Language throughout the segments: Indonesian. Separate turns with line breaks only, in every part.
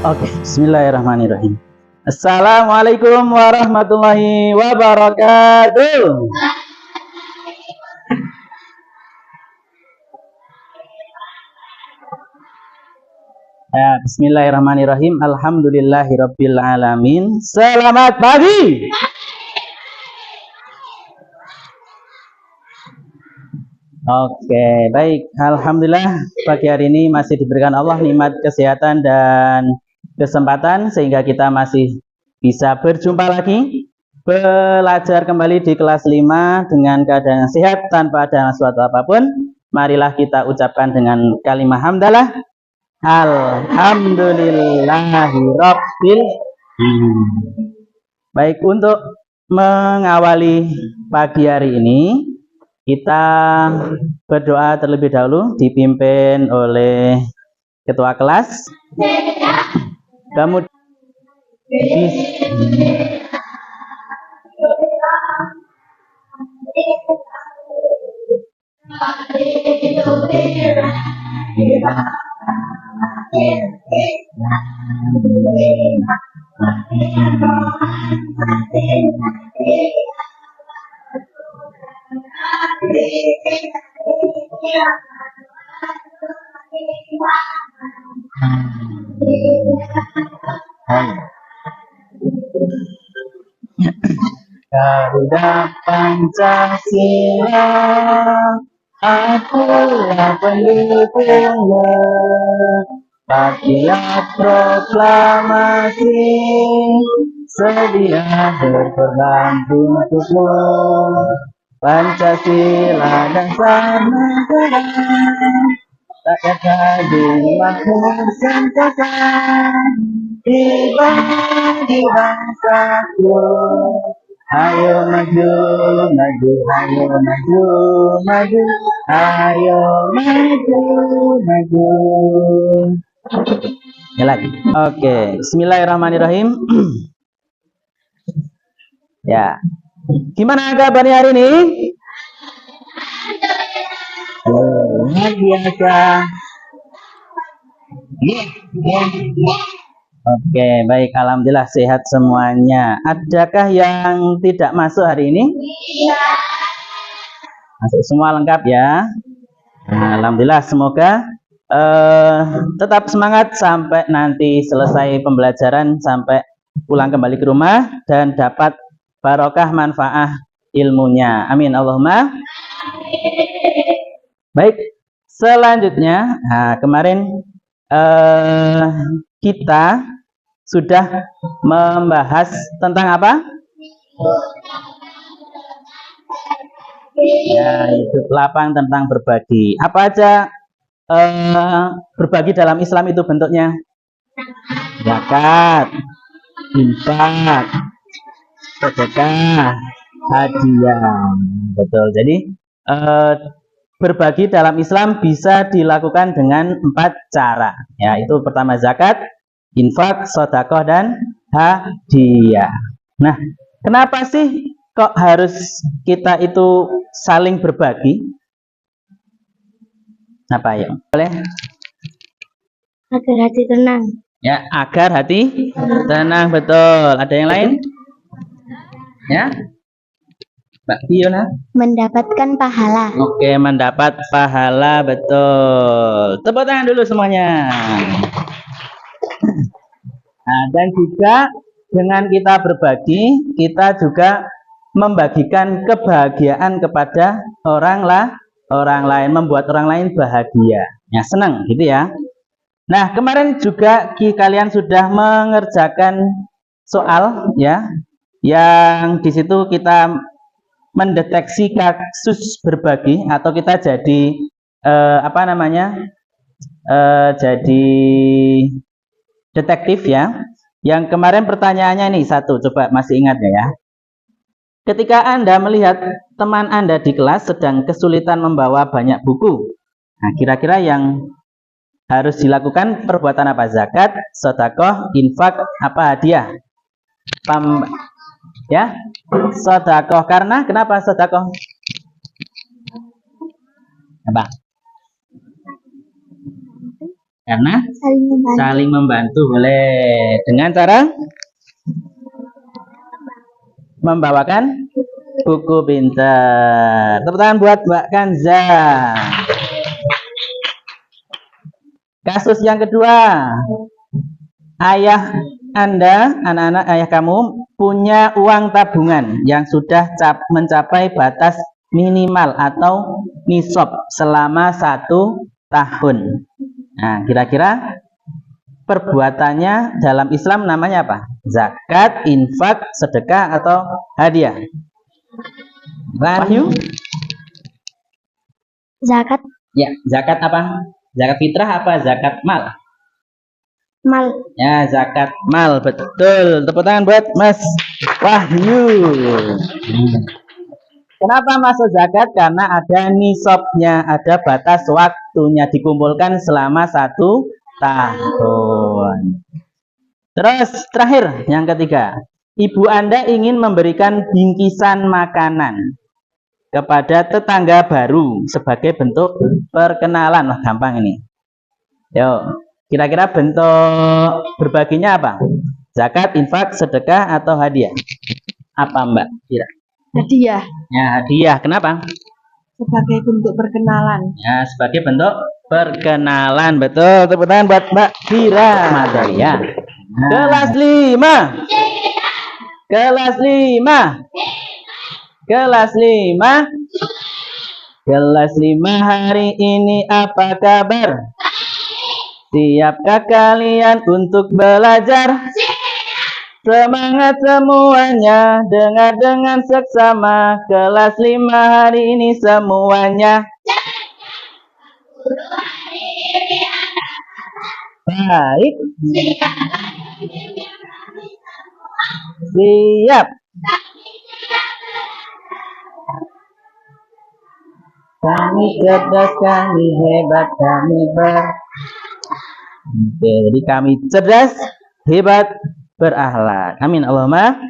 Oke, bismillahirrahmanirrahim. Assalamualaikum warahmatullahi wabarakatuh. Ya, bismillahirrahmanirrahim. Alhamdulillahirabbil alamin. Selamat pagi. Oke, baik. Alhamdulillah pagi hari ini masih diberikan Allah nikmat kesehatan dan kesempatan sehingga kita masih bisa berjumpa lagi, belajar kembali di kelas 5 dengan keadaan yang sehat tanpa ada suatu apapun. Marilah kita ucapkan dengan kalimat hamdalah. Alhamdulillahirabbil alamin. Baik, untuk mengawali pagi hari ini kita berdoa terlebih dahulu dipimpin oleh ketua kelas. Kemudian Garuda Pancasila, akulah pendukungnya. Patriot proklamasi, sedia berperang untukmu. Pancasila dasar negara, rakyat hadir makmur sentosa, dibagi bangsaku. Ayo maju, maju, ayo maju, maju, ayo maju, maju. Ya lagi. Oke, bismillahirrahmanirrahim. Ya. Gimana kabarnya hari ini? Luar biasa. Oke, baik. Alhamdulillah sehat semuanya. Adakah yang tidak masuk hari ini? Iya. Masuk semua lengkap ya. Nah, alhamdulillah, semoga tetap semangat sampai nanti selesai pembelajaran, sampai pulang kembali ke rumah dan dapat barokah manfaat ilmunya. Amin Allahumma. Baik, selanjutnya, nah, kemarin kita sudah membahas tentang apa? Ya, hidup lapang tentang berbagi. Apa aja berbagi dalam Islam itu bentuknya? Zakat, infak, sedekah, hadiah. Betul. Jadi berbagi dalam Islam bisa dilakukan dengan 4 cara. Yaitu pertama zakat, infak, sedekah, dan hadiah. Nah, kenapa sih kok harus kita itu saling berbagi? Apa ya? Boleh?
Agar hati tenang.
Ya, agar hati tenang, betul. Ada yang lain? Ya, Mbak Fiona.
Mendapatkan pahala.
Oke, mendapat pahala, betul. Tepuk tangan dulu semuanya. Nah, dan juga dengan kita berbagi, kita juga membagikan kebahagiaan kepada orang lain, membuat orang lain bahagia. Ya, senang gitu ya. Nah, kemarin juga kalian sudah mengerjakan soal ya, yang di situ kita mendeteksi kasus berbagi atau kita jadi jadi detektif ya. Yang kemarin pertanyaannya nih satu, coba masih ingat ya? Ketika Anda melihat teman Anda di kelas sedang kesulitan membawa banyak buku, nah kira-kira yang harus dilakukan perbuatan apa? Zakat, sedekah, infak, apa hadiah? Ya, sedekah. Karena kenapa sedekah? Apa? Karena
Saling membantu.
saling membantu. Boleh dengan cara membawakan buku pintar. Tepuk tangan buat Mbak Kanza. Kasus yang kedua, ayah Anda, anak-anak ayah kamu punya uang tabungan yang sudah mencapai batas minimal atau nisab selama 1 tahun. Nah, kira-kira perbuatannya dalam Islam namanya apa? Zakat, infak, sedekah, atau hadiah? Wahyu?
Zakat
Ya, zakat apa? Zakat fitrah apa zakat mal?
mal.
Ya, zakat mal, betul. Tepuk tangan buat Mas Wahyu. Kenapa masuk zakat? Karena ada nisabnya, ada batas waktunya, dikumpulkan selama 1 tahun. Terus terakhir, yang ketiga, ibu Anda ingin memberikan bingkisan makanan kepada tetangga baru sebagai bentuk perkenalan. Wah, gampang ini. Yo, kira-kira bentuk berbaginya apa? Zakat, infak, sedekah, atau hadiah? Apa Mbak kira?
Hadiah.
Ya, hadiah. Kenapa?
Sebagai bentuk perkenalan.
Ya, sebagai bentuk perkenalan. Betul. Tepuk tangan buat Mbak Kira. Materi ya. Kelas 5. Kelas 5. Kelas 5. Kelas 5 hari ini apa kabar? Siapkah kalian untuk belajar? Semangat semuanya, dengar dengan seksama. Kelas 5 hari ini semuanya. Baik. Siap. Kami cerdas, kami hebat, kami Oke, jadi kami cerdas, hebat, berakhlak. Amin Allahumma.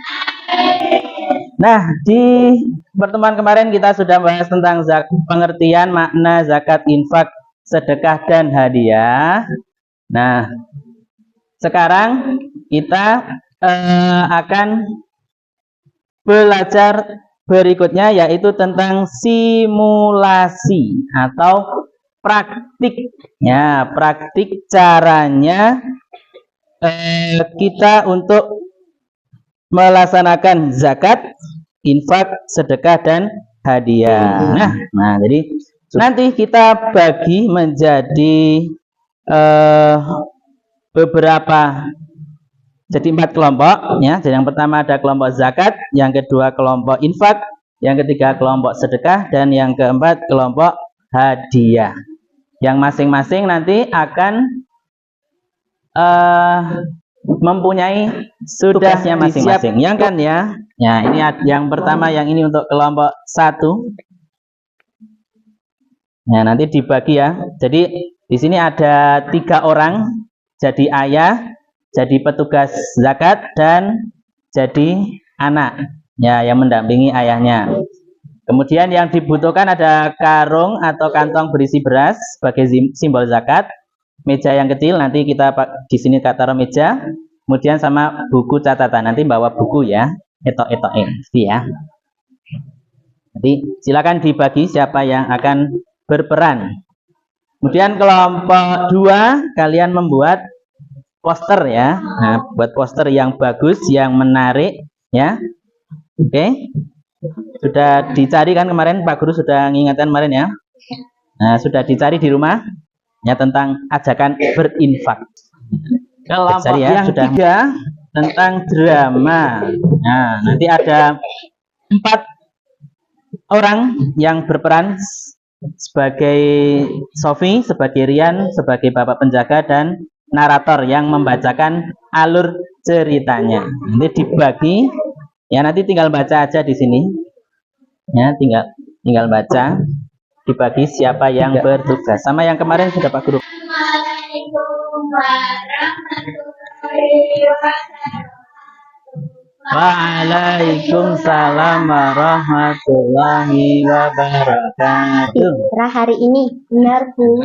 Nah, di pertemuan kemarin kita sudah bahas tentang pengertian makna zakat, infak, sedekah, dan hadiah. Nah, sekarang kita akan belajar berikutnya, yaitu tentang simulasi atau praktik. Ya, praktik caranya kita untuk melaksanakan zakat, infak, sedekah, dan hadiah. Nah, jadi nanti kita bagi menjadi beberapa, jadi 4 kelompok. Ya, jadi yang pertama ada kelompok zakat, yang kedua kelompok infak, yang ketiga kelompok sedekah, dan yang keempat kelompok hadiah. Yang masing-masing nanti akan mempunyai tugasnya masing-masing. Yang kan ya. Ya, ini yang pertama, yang ini untuk kelompok 1. Nah, nanti dibagi ya. Jadi di sini ada 3 orang, jadi ayah, jadi petugas zakat, dan jadi anak. Ya, yang mendampingi ayahnya. Kemudian yang dibutuhkan ada karung atau kantong berisi beras sebagai simbol zakat. Meja yang kecil, nanti kita di sini taruh meja. Kemudian sama buku catatan, nanti bawa buku ya, etok-etokin ya. Jadi silakan dibagi siapa yang akan berperan. Kemudian kelompok 2, kalian membuat poster ya. Nah, buat poster yang bagus, yang menarik ya. Oke. Sudah dicari kan kemarin, Pak Guru sudah mengingatkan kemarin ya. Nah, sudah dicari di rumah ya tentang ajakan berinfak. Kelompok ya, yang sudah 3 tentang drama. Nah, nanti ada 4 orang yang berperan sebagai Sofi, sebagai Rian, sebagai bapak penjaga, dan narator yang membacakan alur ceritanya. Nanti dibagi ya, nanti tinggal baca aja di sini ya, tinggal baca, dibagi siapa yang bertugas. Sama yang kemarin sudah Pak Guru.
Assalamualaikum warahmatullahi wabarakatuh.
Waalaikumsalam warahmatullahi wabarakatuh.
Fitrah hari ini. Benar Bu.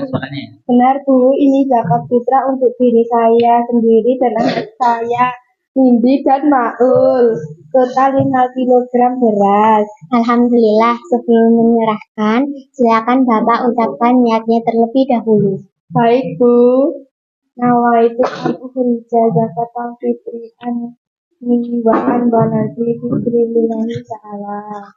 Benar Bu, ini zakat fitrah untuk diri saya sendiri dan anak saya, Nindi dan Maul. Total 5 kilogram beras. Alhamdulillah, sebelum menyerahkan, silakan Bapak ucapkan niatnya terlebih dahulu. Baik Bu. Nawaitu an ukhrija zakatan fitrian miwaan banati fitrilillahi ta'ala.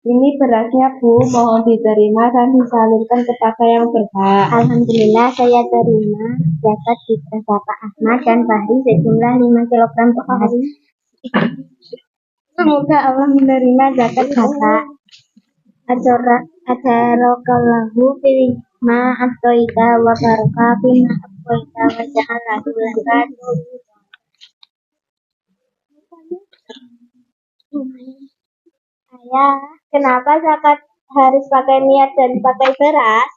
Ini berasnya Bu, mohon diterima dan disalurkan kepada yang berhak. Alhamdulillah saya terima zakat fitrah Bapak Ahmad dan Fahri sejumlah 5 kilogram beras. Semoga Allah menerima zakat Bapak. Ajarokallahu fima atoita wa baraka fima atoita wa ja'alahu laka Ayah, kenapa zakat harus pakai niat dan pakai beras?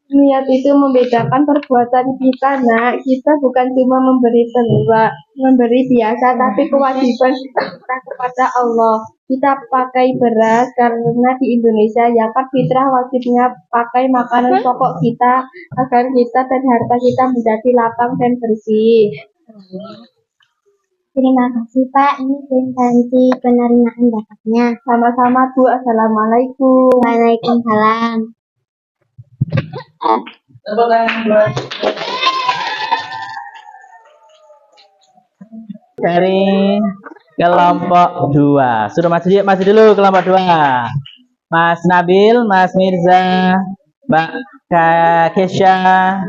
Niat itu membedakan perbuatan kita, Nak. Kita bukan cuma memberi biasa, tapi kewajiban kita kepada Allah. Kita pakai beras karena di Indonesia zakat fitrah wajibnya pakai makanan pokok kita agar kita dan harta kita menjadi lapang dan bersih. Terima kasih Pak, ini garansi penerimaan zakatnya. Sama-sama Bu, Assalamualaikum. Waalaikumsalam.
Dari kelompok 2. Suruh masih dulu kelompok 2. Mas Nabil, Mas Mirza, Mbak Kesha,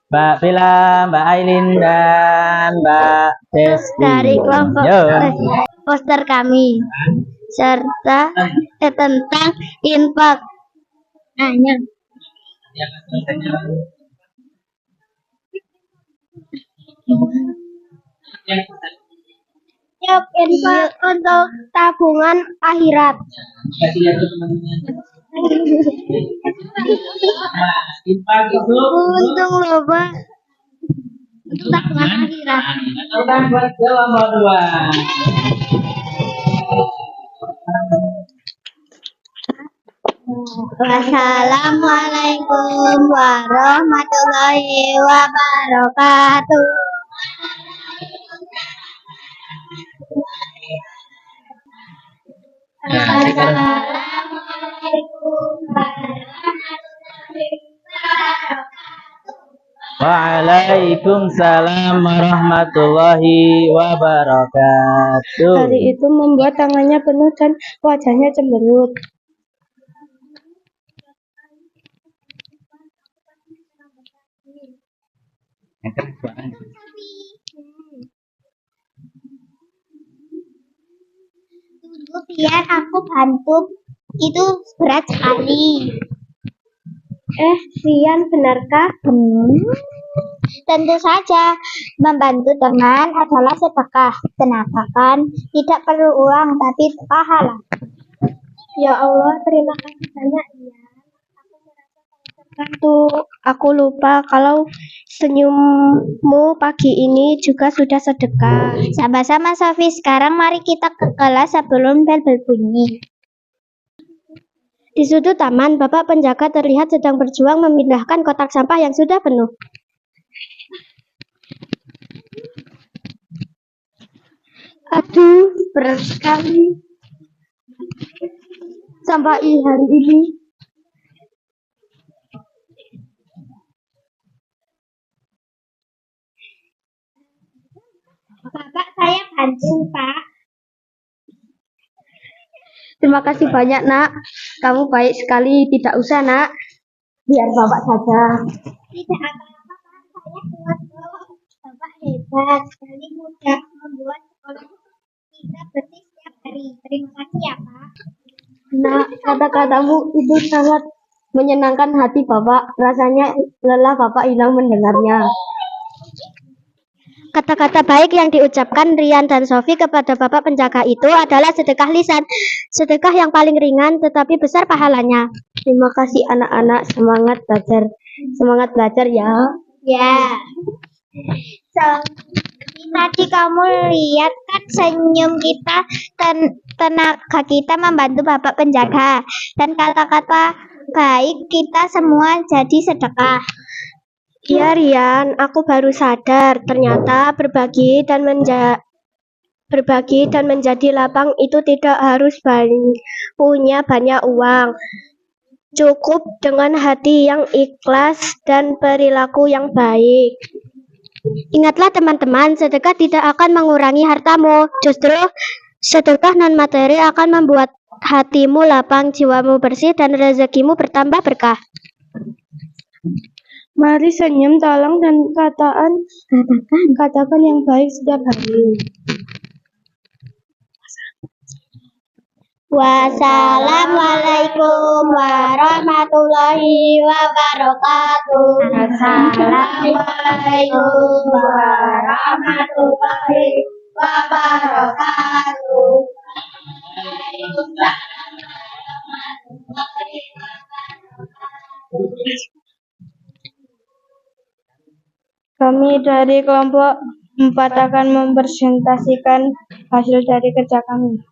Mbak Vila, Mbak Ailin, dan Mbak Desti.
Dari kelompok poster kami serta tentang infak. Infak untuk tabungan akhirat.
Infak itu
Untung loba untuk tabungan akhirat.
bukan buat kelompok 2.
Wassalamualaikum warahmatullahi wabarakatuh.
Waalaikumsalam warahmatullahi wabarakatuh.
Hari itu membuat tangannya penuh dan wajahnya cemberut. Tunggu biar aku bantu, itu berat sekali. Rian, benarkah? Tentu saja, membantu teman adalah sedekah. Kenapa kan? Tidak perlu uang, tapi pahala. Ya Allah, terima kasih banyak ya. Aku merasa sangat terbantu. Aku lupa kalau senyummu pagi ini juga sudah sedekah. Sama-sama Sofi, sekarang mari kita ke kelas sebelum bel berbunyi. Di sudut taman, Bapak penjaga terlihat sedang berjuang memindahkan kotak sampah yang sudah penuh. Aduh, berat sekali sampah hari ini. Bapak, saya bantu, Pak. Terima kasih banyak, Nak. Kamu baik sekali. Tidak usah, Nak. Biar Bapak saja. Tidak apa-apa, Pak. Saya kuat kok. Bapak hebat. Sekali mudah membuat sekolah kita bersih setiap hari. Terima kasih ya, Pak. Nah, kata-katamu itu sangat menyenangkan hati Bapak. Rasanya lelah Bapak hilang mendengarnya. Kata-kata baik yang diucapkan Rian dan Sofi kepada Bapak penjaga itu adalah sedekah lisan. Sedekah yang paling ringan tetapi besar pahalanya. Terima kasih anak-anak, semangat belajar. Semangat belajar ya. Ya.
Tadi kamu lihat kan senyum kita, tenaga kita membantu Bapak penjaga, dan kata-kata baik kita semua jadi sedekah.
Ya Rian, aku baru sadar ternyata berbagi dan menjadi lapang itu tidak harus punya banyak uang. Cukup dengan hati yang ikhlas dan perilaku yang baik. Ingatlah teman-teman, sedekah tidak akan mengurangi hartamu. Justru sedekah non-materi akan membuat hatimu lapang, jiwamu bersih, dan rezekimu bertambah berkah. Mari senyum, tolong, dan katakan yang baik setiap hari.
Wassalamualaikum warahmatullahi wabarakatuh. Assalamualaikum warahmatullahi wabarakatuh.
Kami dari kelompok 4 akan mempresentasikan hasil dari kerja kami.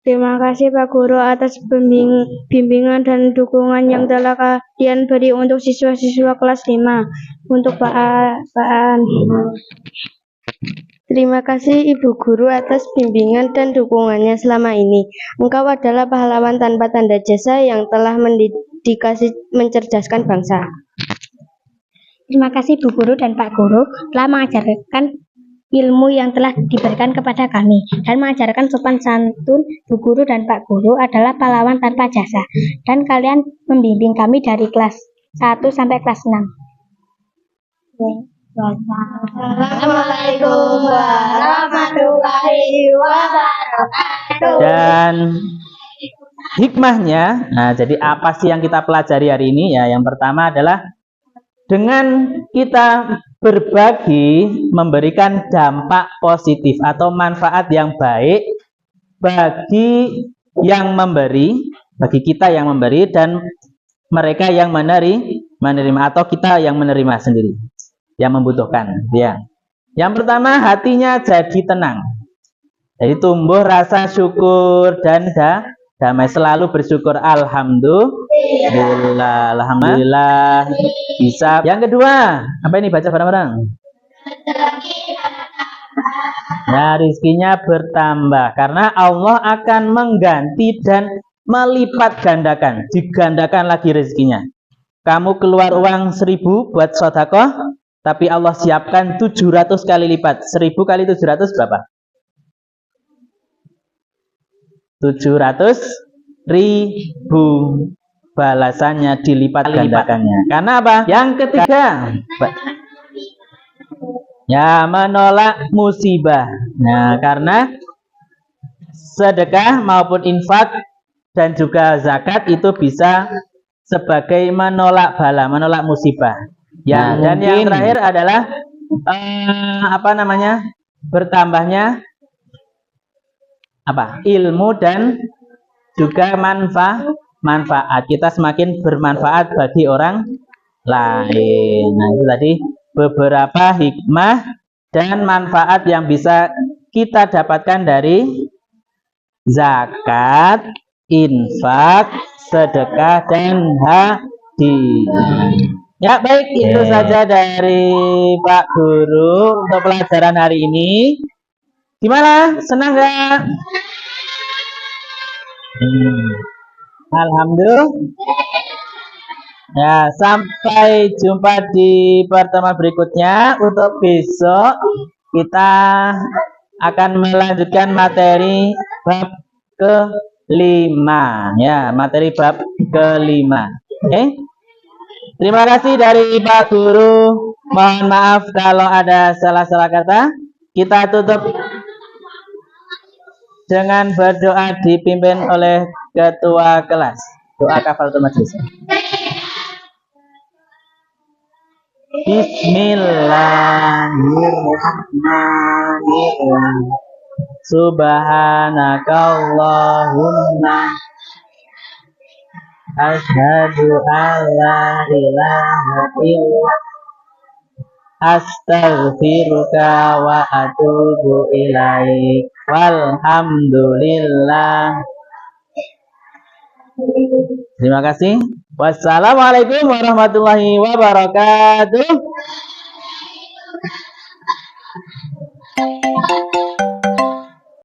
Terima kasih Pak Guru atas bimbingan dan dukungan yang telah kalian beri untuk siswa-siswa kelas 5. Untuk Pak An. Terima kasih Ibu Guru atas bimbingan dan dukungannya selama ini. Engkau adalah pahlawan tanpa tanda jasa yang telah mendedikasi mencerdaskan bangsa.
Terima kasih Bu Guru dan Pak Guru telah mengajarkan ilmu yang telah diberikan kepada kami dan mengajarkan sopan santun. Bu Guru dan Pak Guru adalah pahlawan tanpa jasa, dan kalian membimbing kami dari kelas 1 sampai kelas 6. Assalamualaikum warahmatullahi wabarakatuh.
Dan hikmahnya, nah jadi apa sih yang kita pelajari hari ini ya? Yang pertama adalah dengan kita berbagi memberikan dampak positif atau manfaat yang baik bagi yang memberi, bagi kita yang memberi dan mereka yang menerima atau kita yang menerima sendiri, yang membutuhkan. Ya. Yang pertama, hatinya jadi tenang. Jadi tumbuh rasa syukur dan damai, selalu bersyukur. Alhamdulillah bisa. Yang kedua, apa ini, baca bareng-bareng? Nah, rizkinya bertambah karena Allah akan mengganti dan melipat gandakan, digandakan lagi rezekinya. Kamu keluar uang 1000 buat sedekah, tapi Allah siapkan 700 kali lipat. 1000 kali 700 berapa? 700.000 balasannya dilipat gandakannya. Karena apa? Yang ketiga, ya, menolak musibah. Nah, karena sedekah maupun infak dan juga zakat itu bisa sebagai menolak bala, menolak musibah. Ya, dan yang terakhir adalah bertambahnya ilmu dan juga manfaat. Kita semakin bermanfaat bagi orang lain. Nah, itu tadi beberapa hikmah dan manfaat yang bisa kita dapatkan dari zakat, infak, sedekah, dan hadiah. Ya, baik, itu saja dari Pak Guru untuk pelajaran hari ini. Gimana? Senang nggak? Alhamdulillah. Ya, sampai jumpa di pertemuan berikutnya. Untuk besok kita akan melanjutkan materi bab ke-5. Ya, materi bab ke-5. Oke. Terima kasih dari Pak Guru. Mohon maaf kalau ada salah-salah kata. Kita tutup dengan berdoa dipimpin oleh ketua kelas. Doa kafaratul majlis. Bismillahirrahmanirrahim. Subhanakallahumma asyhadu an la ilaha illa astaghfiruka wa atubu ilaik. Walhamdulillah. Terima kasih. Wassalamualaikum warahmatullahi wabarakatuh.